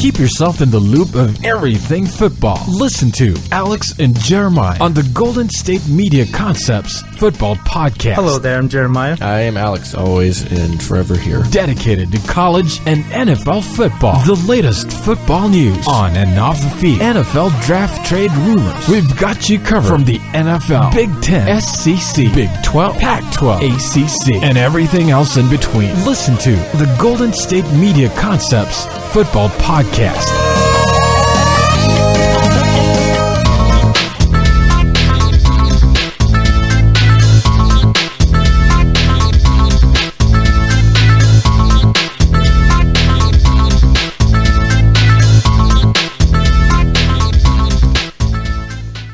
Keep yourself in the loop of everything football. Listen to Alex and Jeremiah on the Golden State Media Concepts Football Podcast. Hello there, I'm Jeremiah. I am Alex, always and forever here. Dedicated to college and NFL football. The latest football news on and off the field. NFL draft trade rumors. We've got you covered from the NFL, Big Ten, SEC, Big 12, Pac-12, ACC, and everything else in between. Listen to the Golden State Media Concepts Football Podcast.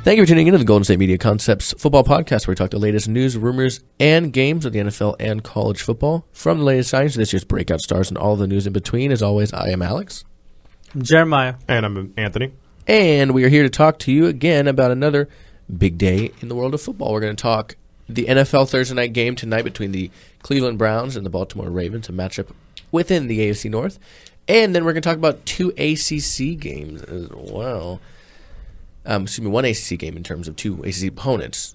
Thank you for tuning into the Golden State Media Concepts Football Podcast, where we talk the latest news, rumors, and games of the NFL and college football. From the latest signings to this year's breakout stars and all the news in between, as always, I am Alex. I'm Jeremiah. And I'm Anthony. And we are here to talk to you again about another big day in the world of football. We're going to talk the NFL Thursday night game tonight between the Cleveland Browns and the Baltimore Ravens, a matchup within the AFC North. And then we're going to talk about two ACC games as well. One ACC game in terms of two ACC opponents,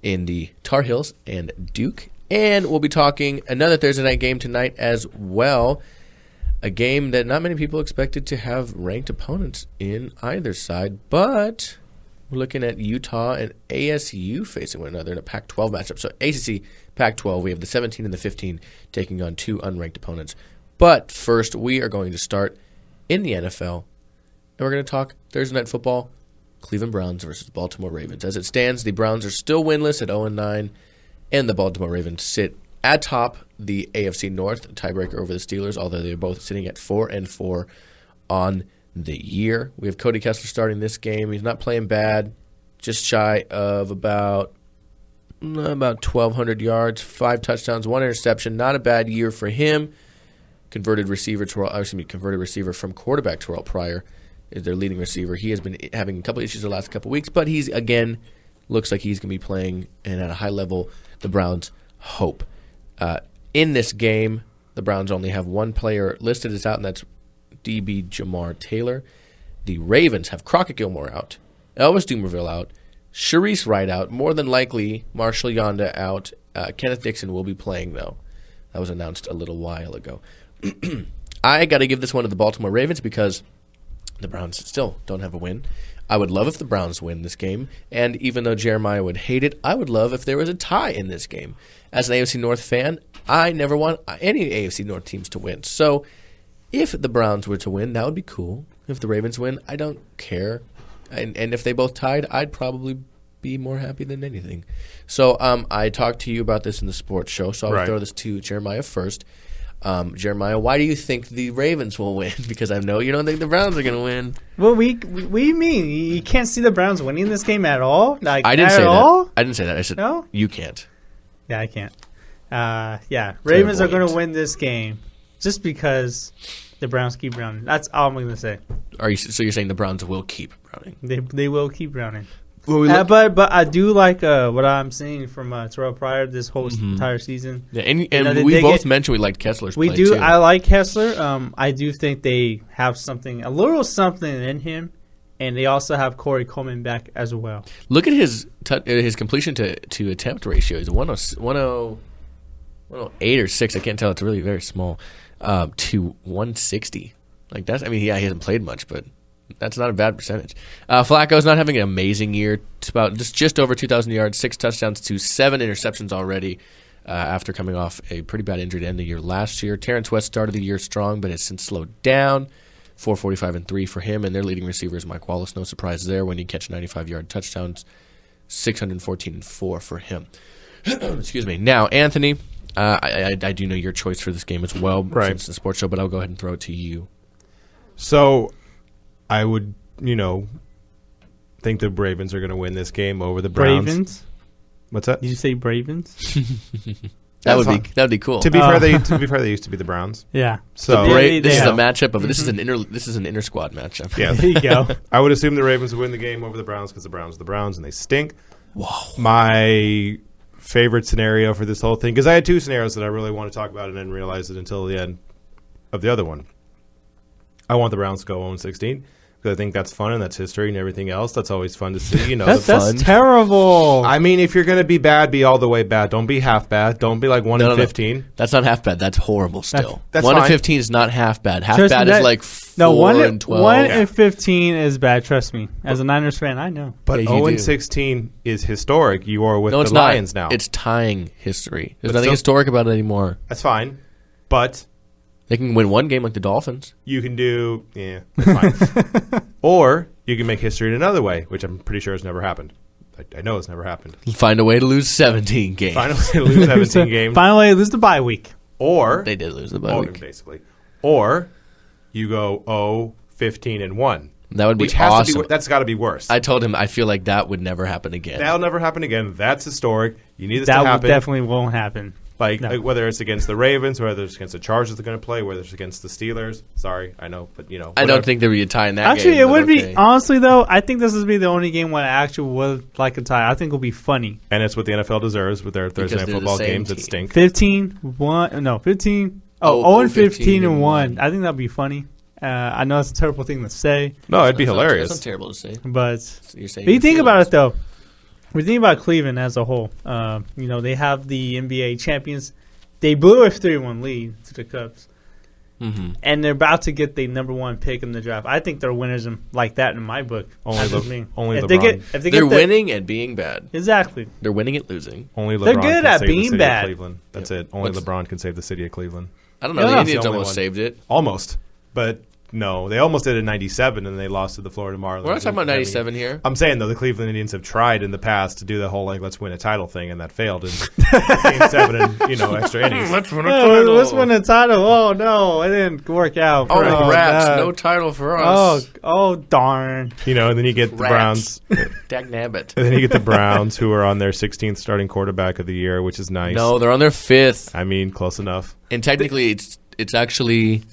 in the Tar Heels and Duke. And we'll be talking another Thursday night game tonight as well, a game that not many people expected to have ranked opponents in either side, but we're looking at Utah and ASU facing one another in a Pac-12 matchup. So ACC, Pac-12, we have the 17 and the 15 taking on two unranked opponents. But first, we are going to start in the NFL, and we're going to talk Thursday night football, Cleveland Browns versus Baltimore Ravens. As it stands, the Browns are still winless at 0-9, and the Baltimore Ravens sit atop the AFC North, tiebreaker over the Steelers, although they're both sitting at 4-4 on the year. We have Cody Kessler starting this game. He's not playing bad, just shy of about 1,200 yards, 5 touchdowns, 1 interception. Not a bad year for him. Converted receiver from quarterback Terrell Pryor is their leading receiver. He has been having a couple issues the last couple weeks, but he's, again, looks like he's going to be playing, and at a high level, the Browns hope. In this game, the Browns only have one player listed as out, and that's DB Jamar Taylor. The Ravens have Crockett Gilmore out, Elvis Dumerville out, Sharice Wright out, more than likely Marshall Yonda out. Kenneth Dixon will be playing, though. That was announced a little while ago. I got to give this one to the Baltimore Ravens because the Browns still don't have a win. I would love if the Browns win this game, and even though Jeremiah would hate it, I would love if there was a tie in this game. As an AFC North fan, I never want any AFC North teams to win. So if the Browns were to win, that would be cool. If the Ravens win, I don't care. And if they both tied, I'd probably be more happy than anything. So I talked to you about this in the sports show, so I'll throw this to Jeremiah first. Jeremiah, why do you think the Ravens will win? Because I know you don't think the Browns are going to win. Well, what do you mean? You can't see the Browns winning this game at all? I didn't say that. I didn't say that. I said no? You can't. Yeah, I can't. Ravens are going to win this game just because the Browns keep Browning. That's all I'm going to say. So you're saying the Browns will keep Browning? They will keep Browning. But I do like what I'm seeing from Terrell Pryor this whole entire season. Yeah, and we both mentioned we liked Kessler's play, too. I like Kessler. I do think they have a little something in him, and they also have Corey Coleman back as well. Look at his completion to attempt ratio. He's 108 or 6. I can't tell. It's really very small. To 160. Like that's. I mean, he hasn't played much, but that's not a bad percentage. Flacco's not having an amazing year. It's about just over 2,000 yards, 6 touchdowns to 7 interceptions already after coming off a pretty bad injury to end the year last year. Terrence West started the year strong, but has since slowed down. 445 and 3 for him, and their leading receiver is Mike Wallace. No surprise there when he catch 95-yard touchdowns. 614 and 4 for him. Excuse me. Now, Anthony, I do know your choice for this game as well, since it's a sports show, but I'll go ahead and throw it to you. So I would, think the Ravens are going to win this game over the Browns. Ravens? What's that? Did you say Ravens? That would be cool. To be fair, they used to be the Browns. Yeah. So this is a matchup of this is an inter squad matchup. Yeah. There you go. I would assume the Ravens would win the game over the Browns because the Browns are the Browns and they stink. Whoa. My favorite scenario for this whole thing, because I had two scenarios that I really want to talk about and didn't realize it until the end of the other one. I want the Browns to go 0-16. I think that's fun and that's history and everything else. That's always fun to see. You know, that's terrible. I mean, if you're going to be bad, be all the way bad. Don't be half bad. Don't be like 1-15. No. That's not half bad. That's horrible still. That's 1-15 is not half bad. Half Trust bad me, is like 4-12. 1-15 is bad. Trust me. As a Niners fan, I know. But Yeah, 0-16 is historic. You are with No, it's the not. Lions now. It's tying history. There's But nothing historic about it anymore. That's fine. But They can win one game like the Dolphins. you can do, that's fine. Or you can make history in another way, which I'm pretty sure has never happened. I know it's never happened. Find a way to lose 17 games. Finally lose 17 games. Finally, lose the bye week. Or They did lose the bye week. basically. Or you go 0-15-1. That would be Which has awesome. to be, that's got to be worse. I told him I feel like that would never happen again. That'll never happen again. That's historic. You need this to That happen. definitely won't happen. Like No. whether it's against the Ravens, whether it's against the Chargers they're going to play, whether it's against the Steelers. Sorry, I know, but I whatever. don't think there would be a tie in that game. Actually, it but would okay. be, honestly, though, I think this would be the only game where I actually would like a tie. I think it will be funny. And it's what the NFL deserves with their Thursday night they're the football same games that team. stink. 15. Oh, 0-15-1. I think that'd be funny. I know it's a terrible thing to say, No, it'd be That's hilarious. not terrible to say. but You're saying if you your think about feelings. it, though, we think about Cleveland as a whole. They have the NBA champions. They blew a 3-1 lead to the Cubs, Mhm. and they're about to get the number 1 pick in the draft. I think they're winners like that in my book. Only That's Le- just me. only if LeBron. they get, if they They're get the- winning and being bad. Exactly. They're winning and losing. Only LeBron They're good can at save being the city bad. of Cleveland. That's it. Only What's- LeBron can save the city of Cleveland. I don't know. Yeah. The That's Indians the only almost one. saved it. Almost, but no, they almost did in '97, and they lost to the Florida Marlins. We're not talking about I mean, 97 here. I'm saying though, the Cleveland Indians have tried in the past to do the whole let's win a title thing, and that failed in Game 7 and extra innings. Let's win Let's win a title. Oh, no. It didn't work out. Oh, Oh, rats. no. No title for us. Oh, darn. And then you get the Rats. Browns. Dag nabbit. And then you get the Browns, who are on their 16th starting quarterback of the year, which is nice. No, they're on their 5th. I mean, close enough. And technically, it's actually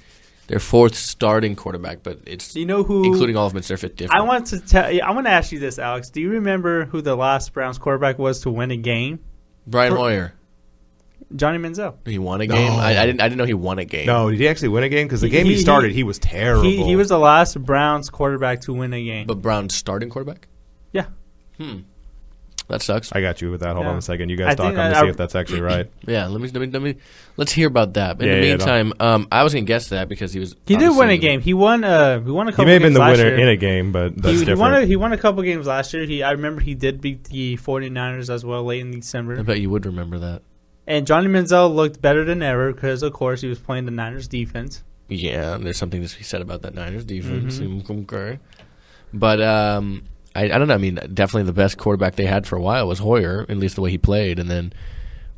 their 4th starting quarterback, but it's You know who? including all of them, it's their 5th different. I want to tell you. I want to ask you this, Alex. Do you remember who the last Browns quarterback was to win a game? Brian Hoyer. Johnny Manziel. He won a game. I didn't know he won a game. No, did he actually win a game? Because the He- game he he- started, he was terrible. He was the last Browns quarterback to win a game. But Brown's starting quarterback. Yeah. That sucks. I got you with that. Hold Yeah. on a second. You I guys talk. I'm think going to I- see if that's actually right. Yeah, let's hear about that. In Yeah, the yeah, meantime, I was gonna guess that because he was. He did win a obviously- game. He won a couple He may have been games the last winner year. in a game, but that's He different. won a couple games last year. I remember he did beat the 49ers as well late in December. I bet you would remember that. And Johnny Manziel looked better than ever because, of course, he was playing the Niners defense. Yeah, there's something to be said about that Niners defense. Mm-hmm. Okay. But I don't know. I mean, definitely the best quarterback they had for a while was Hoyer, at least the way he played. And then,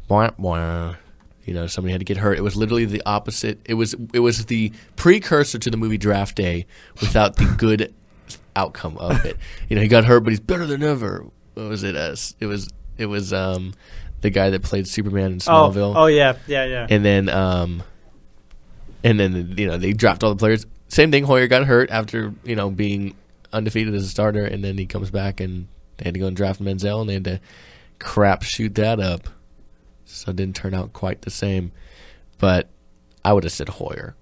somebody had to get hurt. It was literally the opposite. It was the precursor to the movie Draft Day without the good outcome of it. He got hurt, but he's better than ever. What was it? It was the guy that played Superman in Smallville. Oh yeah. And then they dropped all the players. Same thing. Hoyer got hurt after being undefeated as a starter, and then he comes back and they had to go and draft Manziel, and they had to shoot that up. So it didn't turn out quite the same. But I would have said Hoyer.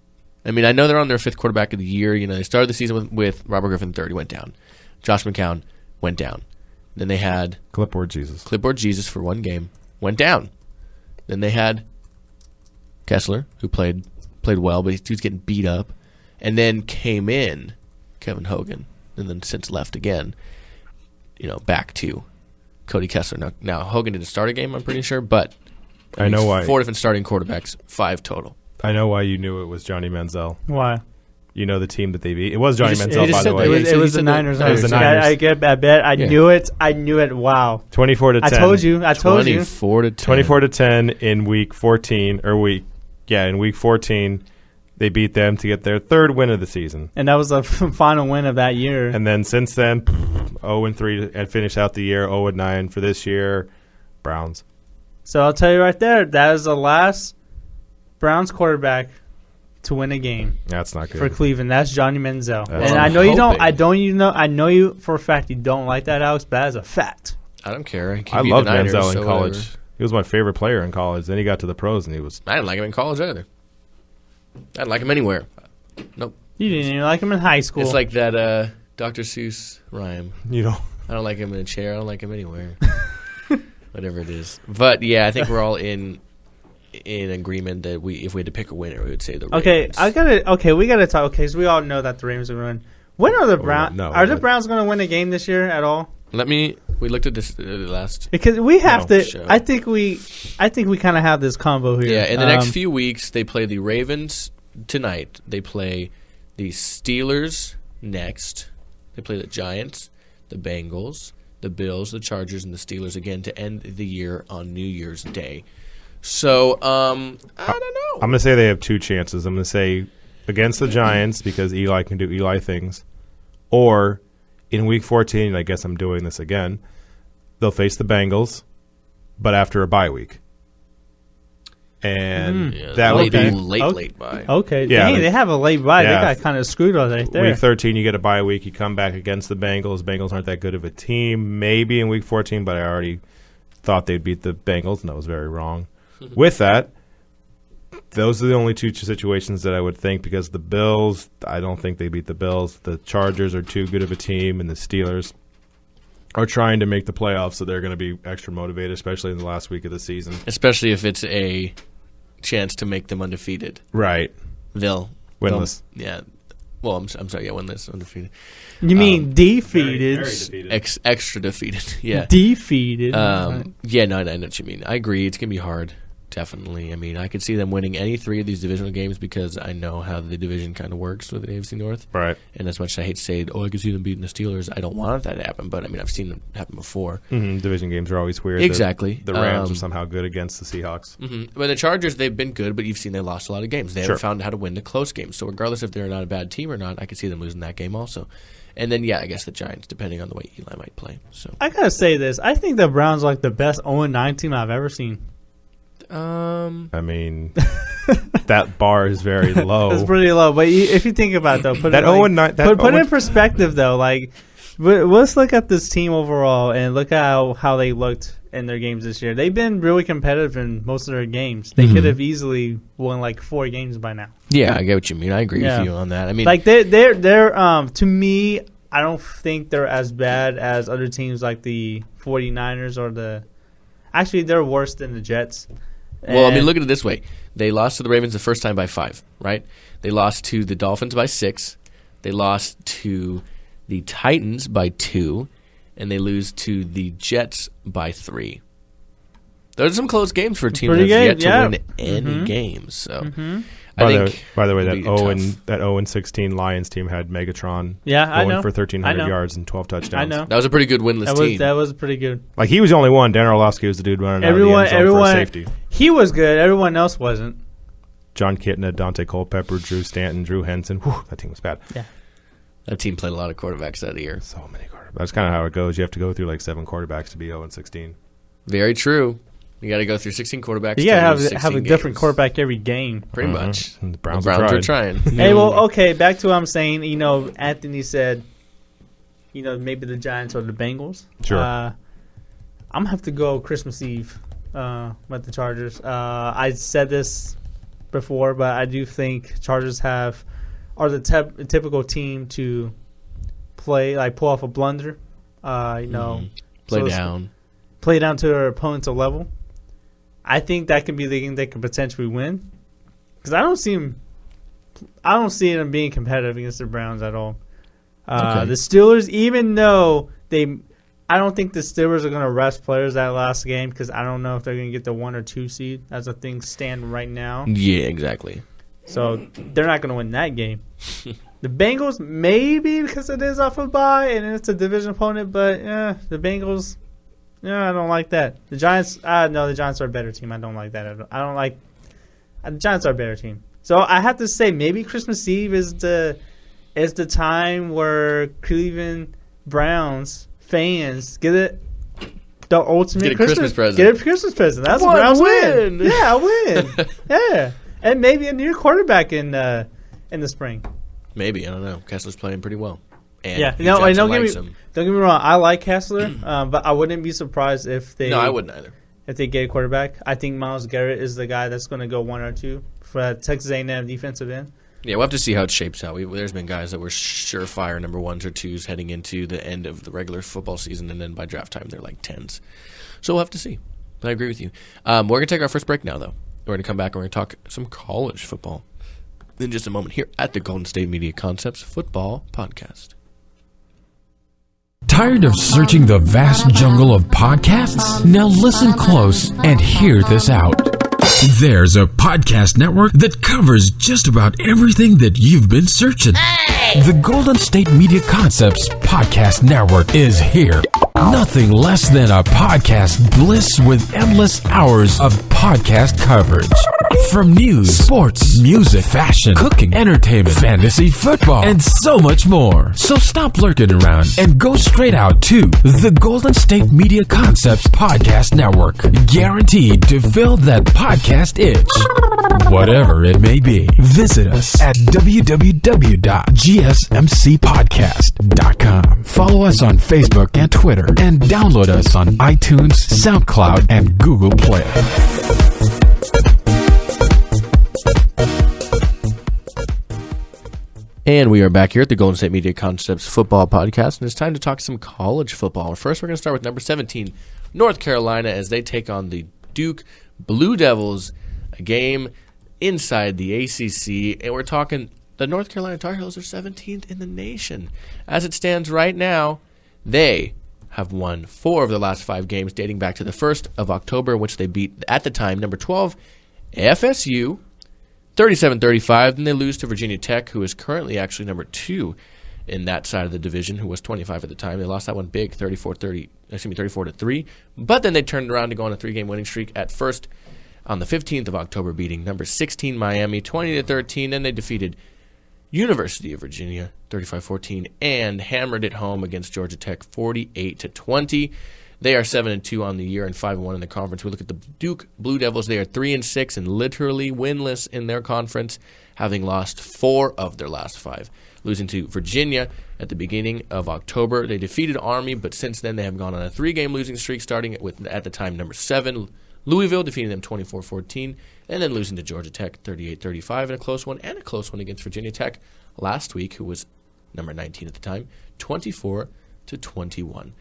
I mean, I know they're on their 5th quarterback of the year. They started the season with Robert Griffin III, went down. Josh McCown went down. Then they had Clipboard Jesus. Clipboard Jesus for one game, went down. Then they had Kessler, who played well, but he was getting beat up. And then came in Kevin Hogan, and then since left again. Back to Cody Kessler. Now Hogan didn't start a game, I'm pretty sure, but I know why. 4 different starting quarterbacks, 5 total. I know why you knew it was Johnny Manziel. Why? You know the team that they beat. It was Johnny just- Manziel, he just by the said way. that. It was he the said that- Niners. it was the Niners. I bet. I Yeah. knew it. I knew it. Wow. 24 to 10. I told you. 24 to 10. 24 to 10 in week 14 in week 14 they beat them to get their 3rd win of the season. And that was the final win of that year. And then since then 0-3 and finish out the year 0-9 for this year. Browns. So I'll tell you right there, that is the last Browns quarterback to win a game That's not good. for Cleveland. That's Johnny Manziel. That's And what I I'm know you don't. hoping. I know you for a fact you don't like that, Alex. But that is a fact. I don't care. He I beat loved the Niners, Manziel in so college. whatever. He was my favorite player in college. Then he got to the pros and he was I didn't like him in college either. I didn't like him anywhere. Nope. You didn't even like him in high school. It's like that Dr. Seuss rhyme. You know, I don't like him in a chair. I don't like him anywhere. Whatever it is. But yeah, I think we're all in agreement that if we had to pick a winner, we would say the Ravens. We gotta talk. Okay, so we all know that the Ravens are going to win. When are the Browns? Are the Browns going to win a game this year at all? We looked at this last. Because we have to. Show. I think we kind of have this combo here. Yeah, in the next few weeks, they play the Ravens tonight. They play the Steelers next. They play the Giants, the Bengals, the Bills, the Chargers, and the Steelers again to end the year on New Year's Day. So, I don't know. I'm going to say they have two chances. I'm going to say against the Giants because Eli can do Eli things. Or in Week 14, and I guess I'm doing this again, they'll face the Bengals, but after a bye week. And that would be late bye. Okay, yeah, they have a late bye. Yeah. They got kind of screwed right there. Week 13, you get a bye week. You come back against the Bengals. Bengals aren't that good of a team. Maybe in Week 14, but I already thought they'd beat the Bengals, and I was very wrong. With that, those are the only two situations that I would think because the Bills, I don't think they beat the Bills. The Chargers are too good of a team, and the Steelers are trying to make the playoffs, so they're going to be extra motivated, especially in the last week of the season. Especially if it's a chance to make them undefeated. Right. They'll winless. Yeah. Well, I'm sorry. Yeah, winless, undefeated. You mean defeated? Very defeated. Extra defeated. Yeah. Defeated. Yeah. No, I know what you mean. I agree. It's gonna be hard. Definitely. I mean, I could see them winning any three of these divisional games because I know how the division kind of works with the AFC North. Right. And as much as I hate to say it, I could see them beating the Steelers, I don't want that to happen, but I mean, I've seen it happen before. Mm-hmm. Division games are always weird. Exactly. The Rams are somehow good against the Seahawks. Mm-hmm. But the Chargers, they've been good, but you've seen they lost a lot of games. They haven't found how to win the close games. So regardless if they're not a bad team or not, I could see them losing that game also. And then, I guess the Giants, depending on the way Eli might play. So I got to say this. I think the Browns are like the best 0-9 team I've ever seen. I mean, that bar is very low. It's pretty low, but if you think about it, though, put that it 0-9. Put it in perspective, though. Like, let's look at this team overall and look at how they looked in their games this year. They've been really competitive in most of their games. They could have easily won like 4 games by now. Yeah, I get what you mean. I agree with you on that. I mean, like they're to me, I don't think they're as bad as other teams like the 49ers or the. Actually, they're worse than the Jets. Well, I mean, look at it this way. They lost to the Ravens the first time by 5, right? They lost to the Dolphins by 6. They lost to the Titans by 2. And they lose to the Jets by 3. Those are some close games for a team that's yet to win any games. So, By the way, that 0-16 Lions team had Megatron going for 1,300 yards and 12 touchdowns. I know. That was a pretty good winless team. That was pretty good. Like, he was the only one. Dan Orlovsky was the dude running out of the end zone for a safety. He was good. Everyone else wasn't. John Kitna, Dante Culpepper, Drew Stanton, Drew Henson. Whew, that team was bad. Yeah. That team played a lot of quarterbacks that year. So many quarterbacks. That's kind of how it goes. You have to go through like 7 quarterbacks to be 0-16. Very true. You got to go through 16 quarterbacks. You got to have a different quarterback every game. Pretty much. And the Browns are trying. Hey, well, okay, back to what I'm saying. You know, Anthony said, you know, maybe the Giants or the Bengals. Sure. I'm going to have to go Christmas Eve with the Chargers. I said this before, but I do think Chargers are the typical team to play, like pull off a blunder. Play down to their opponent's level. I think that can be the game they could potentially win because I don't see them being competitive against the Browns at all. The Steelers, even though I don't think the Steelers are going to rest players that last game because I don't know if they're going to get the 1 or 2 seed as the things stand right now. Yeah, exactly. So they're not going to win that game. The Bengals, maybe because it is off a bye and it's a division opponent, but the Bengals, I don't like that. The Giants, no, the Giants are a better team. I don't like that. The Giants are a better team. So I have to say maybe Christmas Eve is the time where Cleveland Browns fans get the ultimate Christmas present. Get a Christmas present. That's a Browns win. Yeah, a win. Yeah, and maybe a new quarterback in the spring. Maybe, I don't know. Kessler's playing pretty well. And don't get me wrong. I like Kessler, but I wouldn't be surprised if they. No, I wouldn't either. If they get a quarterback, I think Myles Garrett is the guy that's going to go 1 or 2 for Texas A&M defensive end. Yeah, we'll have to see how it shapes out. There's been guys that were surefire number 1s or 2s heading into the end of the regular football season, and then by draft time they're like 10s. So we'll have to see. I agree with you. We're going to take our first break now, though. We're going to come back and we're going to talk some college football in just a moment here at the Golden State Media Concepts Football Podcast. Tired of searching the vast jungle of podcasts? Now listen close and hear this out. There's a podcast network that covers just about everything that you've been searching. The Golden State Media Concepts Podcast Network is here. Nothing less than a podcast bliss with endless hours of podcast coverage. From news, sports, music, fashion, cooking, entertainment, fantasy, football, and so much more. So stop lurking around and go straight out to the Golden State Media Concepts Podcast Network. Guaranteed to fill that podcast itch. Whatever it may be. Visit us at www.gsmcpodcast.com. Follow us on Facebook and Twitter, and download us on iTunes, SoundCloud, and Google Play. And we are back here at the Golden State Media Concepts Football Podcast, and it's time to talk some college football. First, we're going to start with number 17, North Carolina, as they take on the Duke Blue Devils, a game inside the ACC, and we're talking the North Carolina Tar Heels are 17th in the nation. As it stands right now, they have won 4 of the last 5 games dating back to the 1st of October, in which they beat, at the time, number 12, FSU, 37-35. Then they lose to Virginia Tech, who is currently actually number 2 in that side of the division, who was 25 at the time. They lost that one big, 34-3. But then they turned around to go on a 3-game winning streak at first on the 15th of October, beating number 16 Miami 20-13. Then they defeated University of Virginia 35-14 and hammered it home against Georgia Tech 48-20. They are 7-2 on the year and 5-1 in the conference. We look at the Duke Blue Devils. They are 3-6 and literally winless in their conference, having lost 4 of their last 5. Losing to Virginia at the beginning of October. They defeated Army, but since then they have gone on a 3-game losing streak, starting with, at the time, number 7, Louisville, defeating them 24-14, and then losing to Georgia Tech 38-35 in a close one, and a close one against Virginia Tech last week, who was number 19 at the time, 24-21.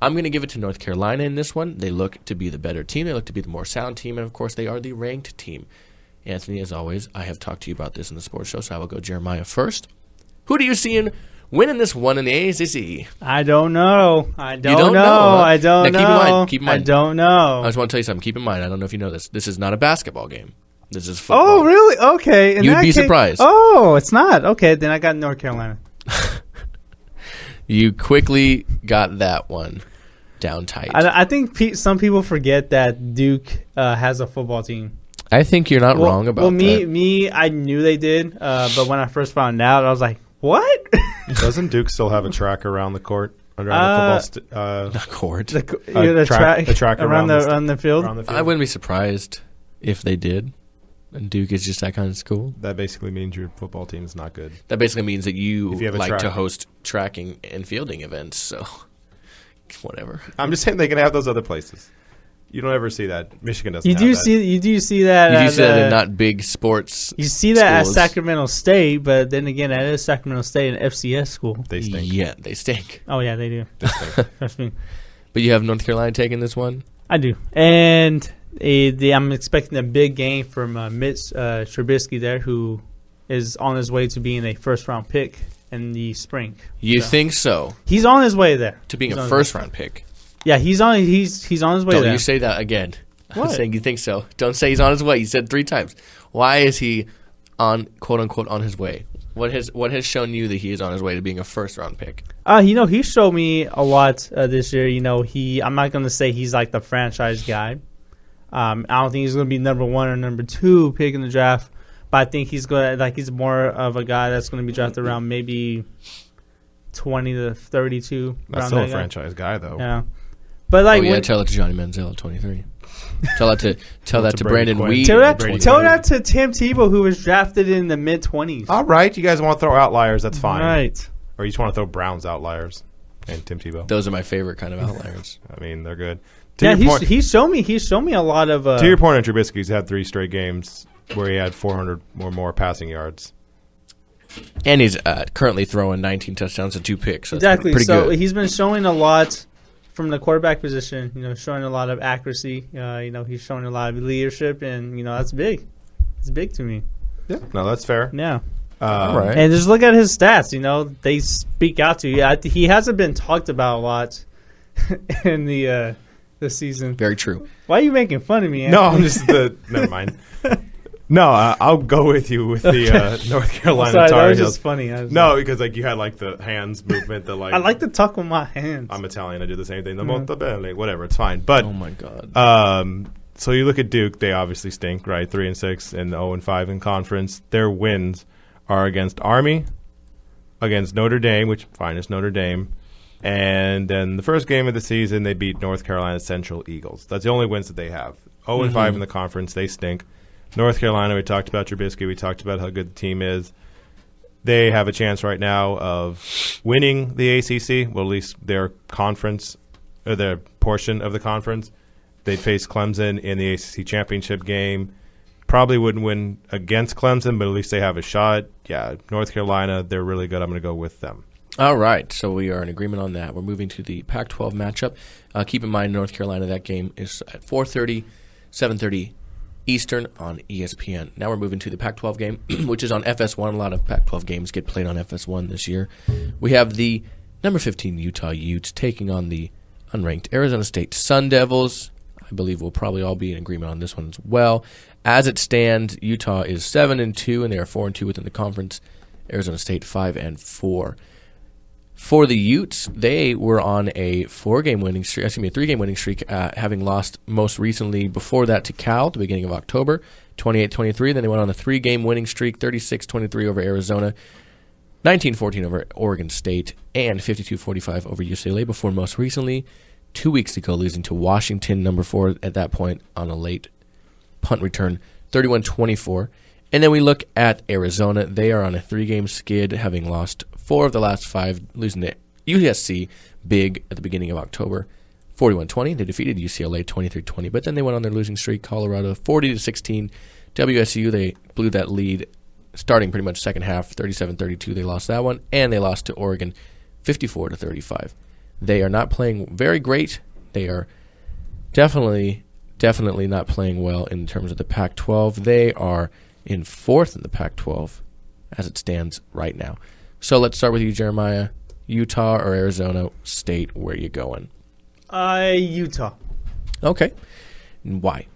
I'm going to give it to North Carolina in this one. They look to be the better team. They look to be the more sound team. And, of course, they are the ranked team. Anthony, as always, I have talked to you about this in the sports show, so I will go Jeremiah first. Who do you see in winning this one in the ACC? I don't know. Huh? I don't know. Keep in mind. I don't know. I just want to tell you something. Keep in mind, I don't know if you know this. This is not a basketball game. This is football. Oh, really? Okay. You'd be surprised. Oh, it's not. Okay, then I got North Carolina. You quickly got that one down tight. I think some people forget that Duke has a football team. I think you're not wrong about that. Me, I knew they did, but when I first found out, I was like, what? Doesn't Duke still have a track around the court? Around the football the court. The track around the field? Around the field? I wouldn't be surprised if they did. And Duke is just that kind of school. That basically means your football team is not good. That basically means that you like track. to host tracking and fielding events, so whatever. I'm just saying they can have those other places. You don't ever see that. Michigan doesn't. You do see that. You do see that in not big sports. You see that schools. At Sacramento State, but then again, that is Sacramento State, an FCS school. They stink. Yeah, they stink. Oh yeah, they do. They stink. Trust me. But you have North Carolina taking this one. I do, and I'm expecting a big game from Mitch Trubisky there, who is on his way to being a first-round pick in the spring. You think so? He's on his way there to being a first-round pick. Yeah, he's on his way there. Don't you say that again. What? I'm saying you think so. Don't say he's on his way. You said 3 times. Why is he on, quote-unquote, on his way? What has shown you that he is on his way to being a first-round pick? He showed me a lot this year. I'm not going to say he's like the franchise guy. I don't think he's going to be number 1 or number 2 pick in the draft, but I think he's he's more of a guy that's going to be drafted around maybe 20 to 32. That's still a franchise guy, though. Yeah, but tell that to Johnny Manziel at 23. Tell that to Brandon Weed. Tell that to Tim Tebow, who was drafted in the mid-20s. All right, you guys want to throw outliers? That's fine. All right, or you just want to throw Browns outliers and Tim Tebow. Those are my favorite kind of outliers. I mean, they're good. He's shown me a lot of. To your point on Trubisky, he's had 3 straight games where he had 400 or more passing yards. And he's currently throwing 19 touchdowns and 2 picks. So exactly. Pretty so good. he's been showing a lot from the quarterback position. Showing a lot of accuracy. He's showing a lot of leadership, and that's big. It's big to me. Yeah, no, that's fair. Yeah. All right. And just look at his stats. They speak out to you. He hasn't been talked about a lot in the season. Very true. Why are you making fun of me, Anthony? No, I'm just never mind. No, I'll go with you with the North Carolina Sorry, Tar that was Heels. just funny. No, because you had the hands movement. I like to talk with my hands. I'm Italian. I do the same thing. The molto bene, whatever. It's fine. But Oh, my God. so you look at Duke. They obviously stink, right? 3-6 and 0-5 in conference. Their wins are against Army, against Notre Dame, which finest Notre Dame, and then the first game of the season they beat North Carolina Central Eagles. That's the only wins that they have. 0-5 in the conference. They stink. North Carolina, we talked about Trubisky. We talked about how good the team is. They have a chance right now of winning the ACC, well, at least their conference, or their portion of the conference. They'd face Clemson in the ACC championship game. Probably wouldn't win against Clemson, but at least they have a shot. Yeah, North Carolina, they're really good. I'm going to go with them. All right, so we are in agreement on that. We're moving to the Pac-12 matchup. Keep in mind, North Carolina, that game is at 4:30, 7:30 Eastern on ESPN. Now we're moving to the Pac-12 game, which is on FS1. A lot of Pac-12 games get played on FS1 this year. We have the number 15 Utah Utes taking on the unranked Arizona State Sun Devils. I believe we'll probably all be in agreement on this one as well. As it stands, Utah is 7-2, and they are 4-2 within the conference. Arizona State 5-4. For the Utes, they were on a 3-game winning streak, having lost most recently before that to Cal at the beginning of October, 28-23. Then they went on a 3-game winning streak, 36-23 over Arizona, 19-14 over Oregon State, and 52-45 over UCLA before most recently, 2 weeks ago, losing to Washington, number 4 at that point, on a late punt return, 31-24. And then we look at Arizona. They are on a 3-game skid, having lost 4 of the last 5, losing to USC big at the beginning of October, 41-20. They defeated UCLA 23-20, but then they went on their losing streak. Colorado 40-16. WSU, they blew that lead starting pretty much second half, 37-32. They lost that one, and they lost to Oregon 54-35. They are not playing very great. They are definitely not playing well in terms of the Pac-12. They are in 4th in the Pac-12 as it stands right now. So let's start with you, Jeremiah. Utah or Arizona State, where are you going? Utah. Okay. And why?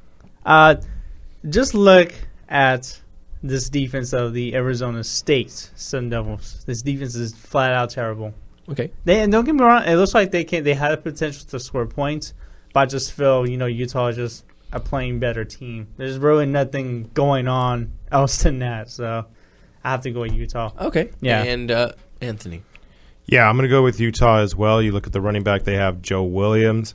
Just look at this defense of the Arizona State Sun Devils. This defense is flat out terrible. Okay. And don't get me wrong, it looks like they had the potential to score points, but I just feel, Utah is just a playing better team. There's really nothing going on else than that, so I have to go with Utah. Okay. Yeah. And Anthony. Yeah, I'm going to go with Utah as well. You look at the running back, they have Joe Williams.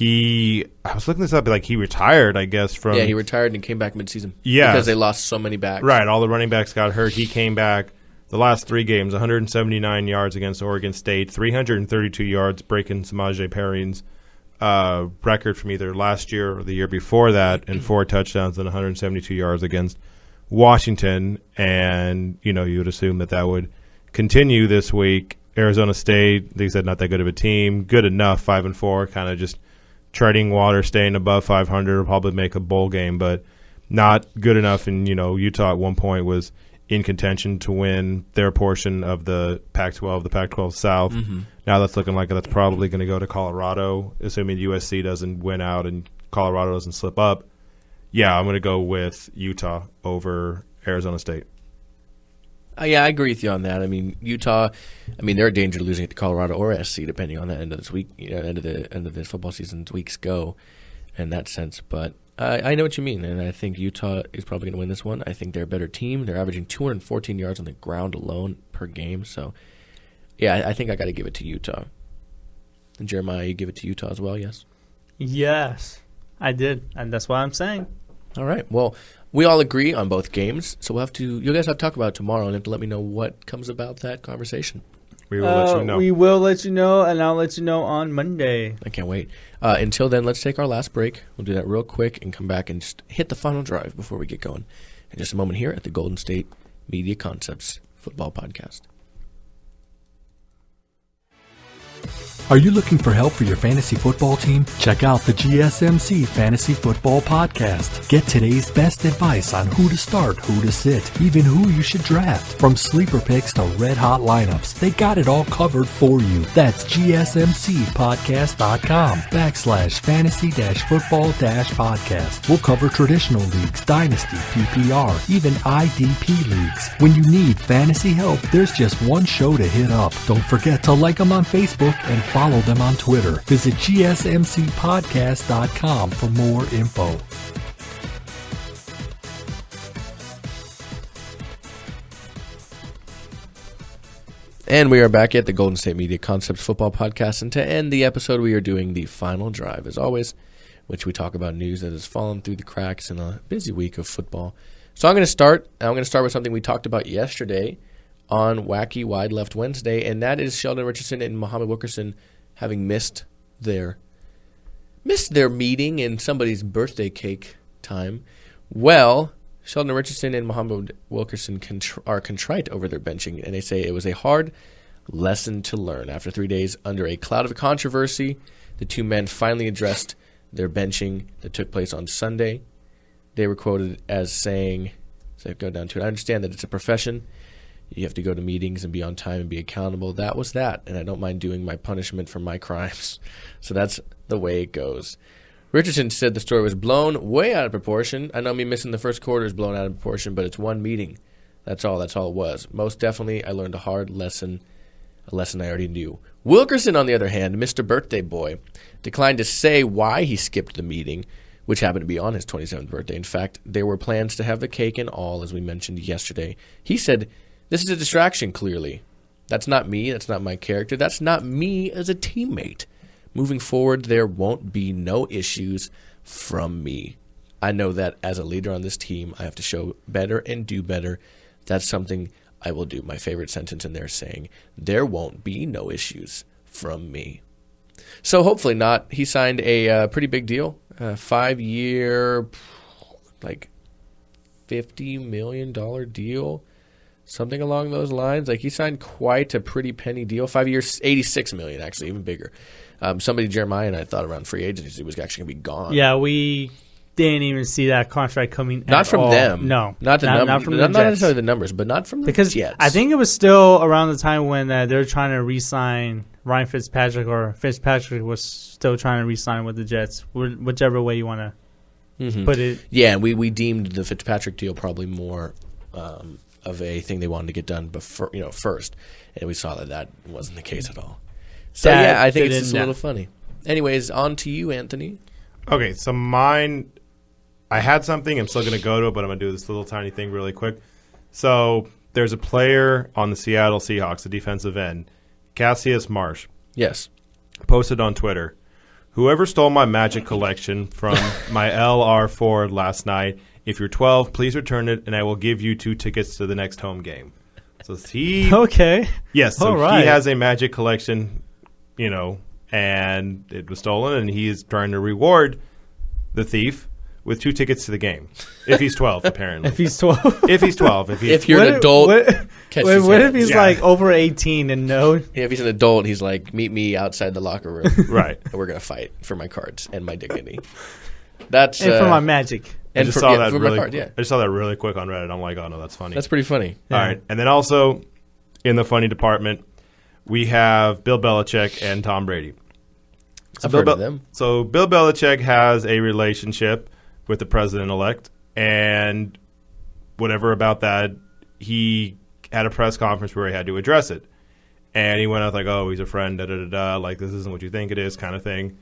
I was looking this up, he retired, I guess, from... Yeah, he retired and came back midseason. Yeah. Because they lost so many backs. Right, all the running backs got hurt. He came back the last 3 games, 179 yards against Oregon State, 332 yards, breaking Samaje Perrine's record from either last year or the year before that, and 4 touchdowns and 172 yards against Washington. And, you would assume that would continue this week. Arizona State, they said not that good of a team. Good enough, 5-4, kind of just treading water, staying above 500, will probably make a bowl game, but not good enough. And, Utah at one point was in contention to win their portion of the Pac-12, the Pac-12 South. Mm-hmm. Now that's looking like that's probably going to go to Colorado, assuming USC doesn't win out and Colorado doesn't slip up. Yeah, I'm going to go with Utah over Arizona State. Yeah, I agree with you on that. Utah, they're in danger of losing it to Colorado or SC, depending on the end of this week, end of this football season's weeks go, in that sense. But I know what you mean, and I think Utah is probably going to win this one. I think they're a better team. They're averaging 214 yards on the ground alone per game. So, yeah, I think I got to give it to Utah. And Jeremiah, you give it to Utah as well, yes? Yes, I did, and that's what I'm saying. All right. Well, we all agree on both games, so you guys have to talk about it tomorrow, and you have to let me know what comes about that conversation. We will let you know. We will let you know, and I'll let you know on Monday. I can't wait. Until then, let's take our last break. We'll do that real quick and come back and just hit the final drive before we get going. In just a moment here at the Golden State Media Concepts Football Podcast. Are you looking for help for your fantasy football team? Check out the GSMC Fantasy Football Podcast. Get today's best advice on who to start, who to sit, even who you should draft. From sleeper picks to red-hot lineups, they got it all covered for you. That's gsmcpodcast.com/fantasy-football-podcast. We'll cover traditional leagues, dynasty, PPR, even IDP leagues. When you need fantasy help, there's just one show to hit up. Don't forget to like them on Facebook and follow them on Twitter. Visit gsmcpodcast.com for more info. And we are back at the Golden State Media Concepts Football Podcast. And to end the episode, we are doing the final drive, as always, which we talk about news that has fallen through the cracks in a busy week of football. So I'm going to start with something we talked about yesterday on Wacky Wide Left Wednesday, and that is Sheldon Richardson and Muhammad Wilkerson having missed their meeting in somebody's birthday cake time. Well, Sheldon Richardson and Muhammad Wilkerson are contrite over their benching, and they say it was a hard lesson to learn. After 3 days under a cloud of controversy, the two men finally addressed their benching that took place on Sunday. They were quoted as saying, so go down to it, "I understand that it's a profession. You have to go to meetings and be on time and be accountable. That was that, and I don't mind doing my punishment for my crimes." So that's the way it goes. Richardson said the story was blown way out of proportion. "I know me missing the first quarter is blown out of proportion, but it's one meeting. That's all it was. Most definitely, I learned a hard lesson, a lesson I already knew." Wilkerson, on the other hand, Mr. Birthday Boy, declined to say why he skipped the meeting, which happened to be on his 27th birthday. In fact, there were plans to have the cake and all, as we mentioned yesterday. He said, "This is a distraction, clearly. That's not me. That's not my character. That's not me as a teammate. Moving forward, there won't be no issues from me. I know that as a leader on this team, I have to show better and do better. That's something I will do." My favorite sentence in there saying, "There won't be no issues from me." So hopefully not. He signed a pretty big deal, a 5-year, like $50 million deal. Something along those lines. Like, he signed quite a pretty penny deal. 5 years, $86 million, actually, even bigger. Jeremiah and I thought around free agency was actually going to be gone. Yeah, we didn't even see that contract coming. Not from all. them. No, not from the Jets. Not necessarily the numbers, but not from the Jets. I think it was still around the time when they were trying to re-sign Ryan Fitzpatrick, or Fitzpatrick was still trying to re-sign with the Jets. Whichever way you want to put it. Yeah, we deemed the Fitzpatrick deal probably more of a thing they wanted to get done before, first, and we saw that wasn't the case at all. So I think it's just a little funny. Anyways, on to you, Anthony. Okay, so mine, I had something. I'm still going to go to it, but I'm going to do this little tiny thing really quick. So there's a player on the Seattle Seahawks, a defensive end, Cassius Marsh. Yes. Posted on Twitter, "Whoever stole my Magic collection from my LR4 last night, if you're 12, please return it, and I will give you 2 tickets to the next home game." So he... Okay. Yes, so all right. He has a Magic collection, and it was stolen, and he is trying to reward the thief with 2 tickets to the game. If he's 12, apparently. If he's 12. If he's 12. If you're an adult, what if he's like over 18 and no? Yeah, if he's an adult, he's like, "Meet me outside the locker room." Right. And we're going to fight for my cards and my dignity. That's and for my Magic. I just saw that really really quick on Reddit. I'm like, oh, no, that's funny. That's pretty funny. Yeah. All right. And then also, in the funny department, we have Bill Belichick and Tom Brady. I've heard of them. So Bill Belichick has a relationship with the president-elect, and whatever about that, he had a press conference where he had to address it. And he went out like, "Oh, he's a friend, da-da-da-da, like this isn't what you think it is," kind of thing.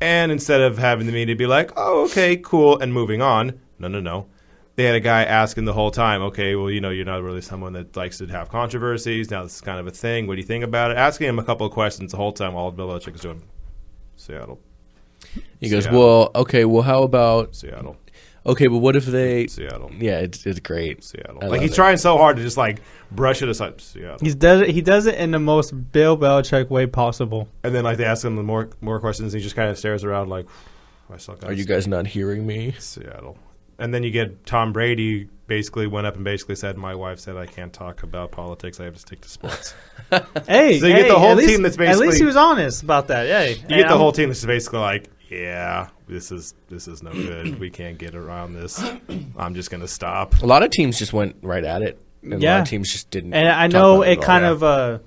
And instead of having the media be like, "Oh, okay, cool," and moving on, no. They had a guy asking the whole time, "Okay, well, you're not really someone that likes to have controversies. Now this is kind of a thing. What do you think about it?" Asking him a couple of questions the whole time. All Bill Belichick is doing, Seattle. He goes, "Well, okay, well, how about Seattle? Okay, but what if they Seattle? Yeah, it's great. Seattle. Like he's trying so hard to just like brush it aside. Seattle. He does it in the most Bill Belichick way possible. And then like they ask him the more questions, he just kind of stares around like, "I suck." Are you guys not hearing me? Seattle. And then you get Tom Brady basically went up and basically said, my wife said I can't talk about politics. I have to stick to sports. Hey, so you get the whole team that's basically... At least he was honest about that. Yeah, you get the whole team that's basically like, yeah, this is no good. We can't get around this. I'm just going to stop. A lot of teams just went right at it. And a lot of teams just didn't. And I know it kind of the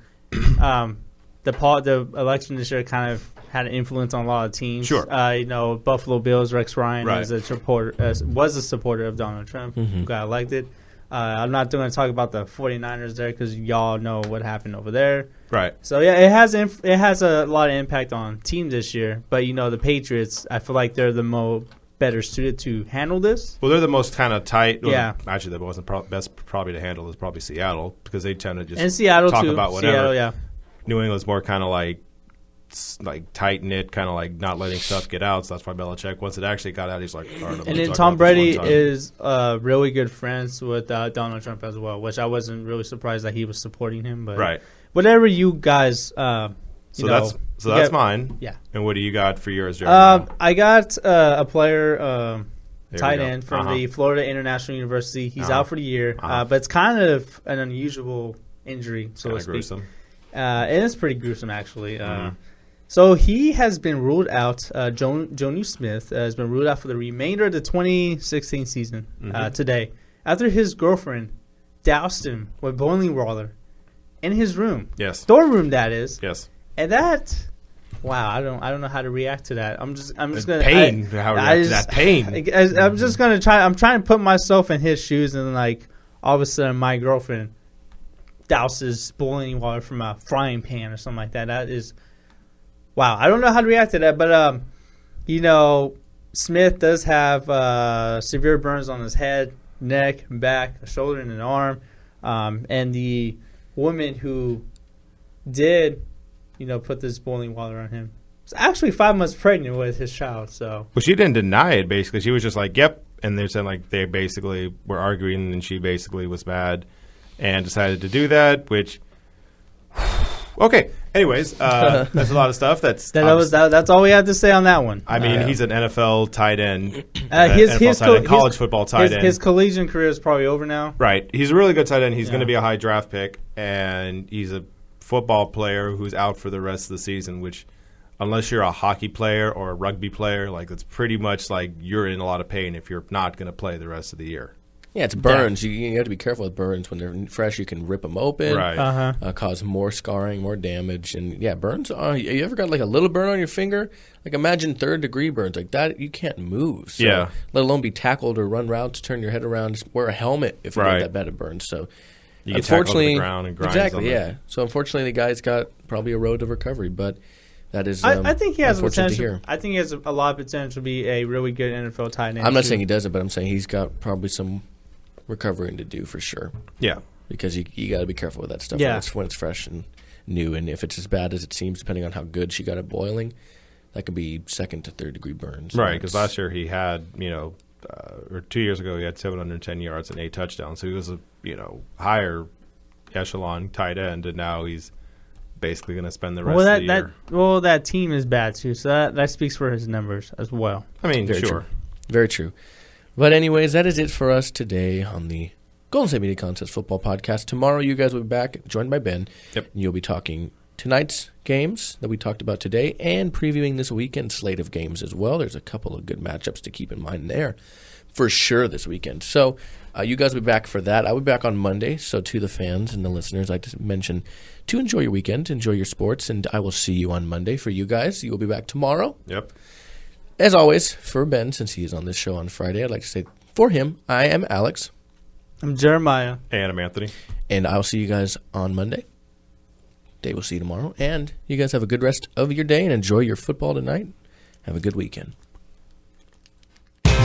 election this year kind of had an influence on a lot of teams. Sure. Buffalo Bills, Rex Ryan was a supporter of Donald Trump, who got elected. I'm not going to talk about the 49ers there because y'all know what happened over there. Right. So, yeah, it has a lot of impact on teams this year. But, the Patriots, I feel like they're the better suited to handle this. Well, they're the most kind of tight. Well, yeah. Actually, the most best probably to handle is probably Seattle because they tend to just and Seattle talk too. about whatever. Seattle, yeah. New England's more kind of like tight-knit, kind of like not letting stuff get out. So that's why Belichick, once it actually got out, he's like, all right. And then Tom Brady is really good friends with Donald Trump as well, which I wasn't really surprised that he was supporting him. But right. Whatever you guys, that's mine. Yeah. And what do you got for yours, Jeremy? I got a player, tight end from the Florida International University. He's out for the year, but it's kind of an unusual injury, so to speak. Gruesome. And it's pretty gruesome, actually. So he has been ruled out. Jonu Smith has been ruled out for the remainder of the 2016 season today after his girlfriend doused him with boiling water in his room. Yes. Dorm room, that is. Yes. And that, wow, I don't know how to react to that. I'm just gonna pain. How to react to that pain. I'm just gonna try. I'm trying to put myself in his shoes, and like all of a sudden, my girlfriend douses boiling water from a frying pan or something like that. That is, wow. I don't know how to react to that, but Smith does have severe burns on his head, neck, back, a shoulder, and an arm. And the woman who did, put this boiling water on him was actually 5 months pregnant with his child. So, well, she didn't deny it. Basically, she was just like, "Yep," and they're saying like they basically were arguing, and she basically was mad and decided to do that. Which, okay. Anyways, there's a lot of stuff. That's all we have to say on that one. I mean, he's an NFL tight end, college football tight end. His collegiate career is probably over now. Right. He's a really good tight end. He's going to be a high draft pick, and he's a football player who's out for the rest of the season, which unless you're a hockey player or a rugby player, like it's pretty much like you're in a lot of pain if you're not going to play the rest of the year. Yeah, it's burns. Yeah. You have to be careful with burns. When they're fresh, you can rip them open, right? Cause more scarring, more damage. And yeah, burns. You ever got like a little burn on your finger? Like imagine 3rd-degree burns like that. You can't move. So, yeah. Let alone be tackled or run routes, turn your head around. Just wear a helmet if you get that bad of burns. So you get tackled on the ground and grinds exactly, yeah. So unfortunately, the guy's got probably a road to recovery, but that is. I think he has potential. I think he has a lot of potential to be a really good NFL tight end. I'm not saying he doesn't, but I'm saying he's got probably some recovering to do for sure. Yeah, because you got to be careful with that stuff when it's fresh and new, and if it's as bad as it seems, depending on how good she got it boiling, that could be 2nd to 3rd-degree burns. Right, because last year he had or 2 years ago he had 710 yards and 8 touchdowns, so he was a higher echelon tight end, and now he's basically going to spend the rest of the year. That team is bad too, so that speaks for his numbers as well. I mean, very sure, true. Very true. But anyways, that is it for us today on the Golden State Media Concepts Football Podcast. Tomorrow you guys will be back, joined by Ben. Yep. And you'll be talking tonight's games that we talked about today and previewing this weekend slate of games as well. There's a couple of good matchups to keep in mind there for sure this weekend. So you guys will be back for that. I'll be back on Monday. So to the fans and the listeners, I'd like to mention to enjoy your weekend, enjoy your sports, and I will see you on Monday. For you guys, you will be back tomorrow. Yep. As always, for Ben, since he is on this show on Friday, I'd like to say for him, I am Alex. I'm Jeremiah. And I'm Anthony. And I'll see you guys on Monday. Dave will see you tomorrow. And you guys have a good rest of your day and enjoy your football tonight. Have a good weekend.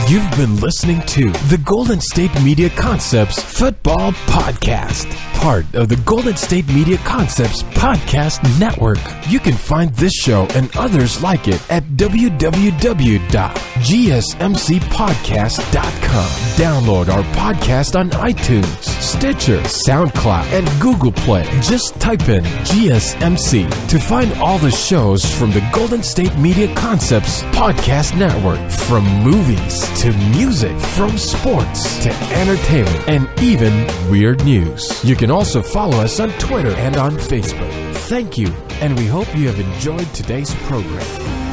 You've been listening to the Golden State Media Concepts Football Podcast, part of the Golden State Media Concepts Podcast Network. You can find this show and others like it at www.gshmc.com. GSMCpodcast.com. Download our podcast on iTunes, Stitcher, SoundCloud, and Google Play. Just type in GSMC to find all the shows from the Golden State Media Concepts Podcast Network. From movies to music, from sports to entertainment, and even weird news. You can also follow us on Twitter and on Facebook. Thank you, and we hope you have enjoyed today's program.